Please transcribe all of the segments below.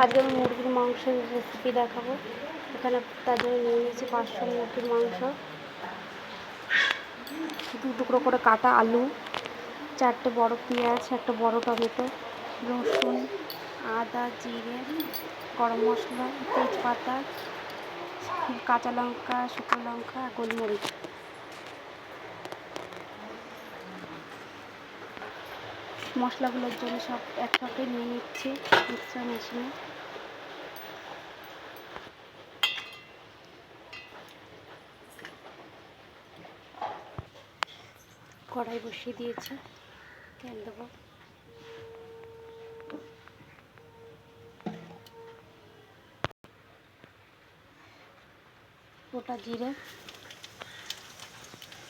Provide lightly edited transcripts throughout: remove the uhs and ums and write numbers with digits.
আজকে আমি মুরগির মাংসের রেসিপি দেখাবো। এখানে তার জন্য নিয়ে নিয়েছি 500 মুরগির মাংস, 2 টুকরো করে কাটা আলু, 4টে বড় পেঁয়াজ, একটা বড় টমেটো, রসুন, আদা, জিরে, গরম মশলা, তেজপাতা, কাঁচা লঙ্কা, শুকনো লঙ্কা, গোলমরিচ। মশলাগুলোর জন্য সব একসাথে নিয়ে নিচ্ছি মিক্সার মেশিনে। কড়াই বসিয়ে দিয়েছি, তেল দেবো। গোটা জিরে,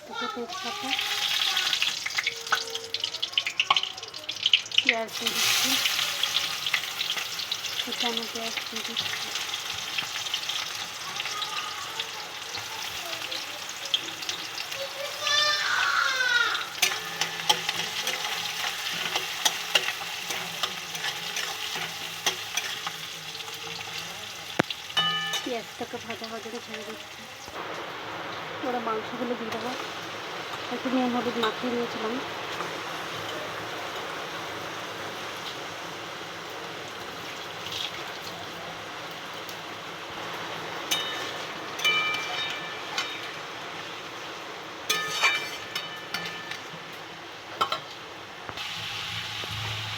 দুটো তেজপাতা, পেঁয়াজ দিয়ে দিচ্ছি, কুচানো পেঁয়াজ দিয়ে দিচ্ছি। পেঁয়াজটাকে ভাজা ভাজা ছেড়ে দিচ্ছি। ওরা মাংসগুলো দিয়ে দেবো। একটু নুন হলুদ মাখিয়ে নিয়েছিলাম।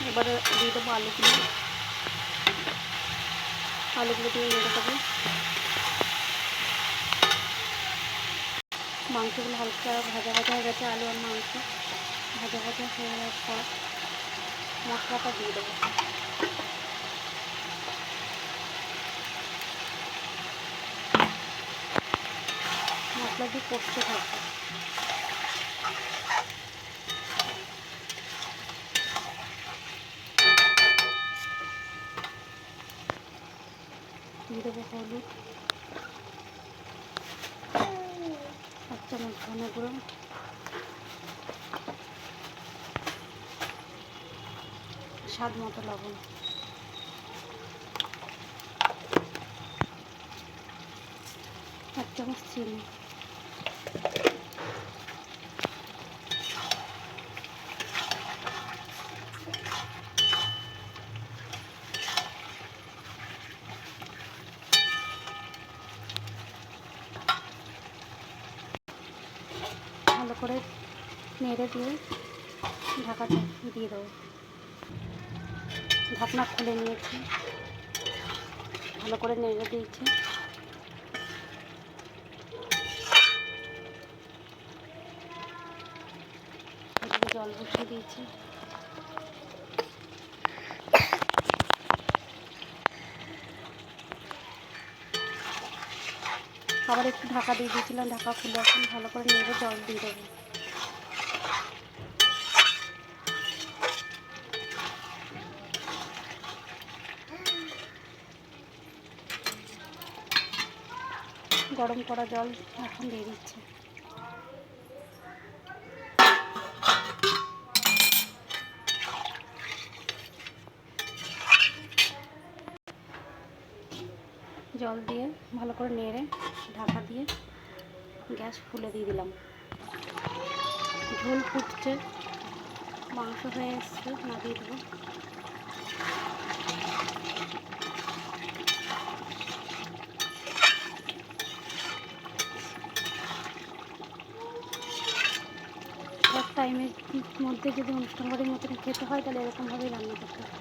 এবারে দিয়ে দেবো আলুগুলো দিয়ে নেড়ে দেবো। মাংসগুলো হালকা ভাজা ভাজা হয়ে গেছে। আলু আর মাংস ভাজা ভাজা হয়ে যাওয়ার পর মশলাটা দিয়ে দেবো। মশলা দিয়ে কষতে থাকবে। দিয়ে দেবো হলুদ, 1 চামচ ধনে গুঁড়ো, স্বাদ মতো লবণ, 1 চামচ চিনি। ভালো করে নেড়ে দিয়ে ঢাকাটা দিয়ে দেবো। ঢাকনা খুলে নিয়েছি, ভালো করে নেড়ে দিয়েছি। জল বসিয়ে দিয়েছি। আবার একটু ঢাকা দিয়ে দিয়েছিলাম, ঢাকা খুলে এখন ভালো করে নেড়ে জল দিয়ে দেবো। গরম করা জল এখন দিয়ে দিচ্ছে। জল দিয়ে ভালো করে নেড়ে ঢাকা দিয়ে গ্যাস ফুলে দিয়ে দিলাম। ঝোল ফুটছে, মাংস হয়ে এসছে, নামিয়ে দেবো। শর্ট টাইমের মধ্যে যদি অনুষ্ঠান বাড়ির মতন খেতে হয় তাহলে এরকমভাবেই রান্না করতে হয়।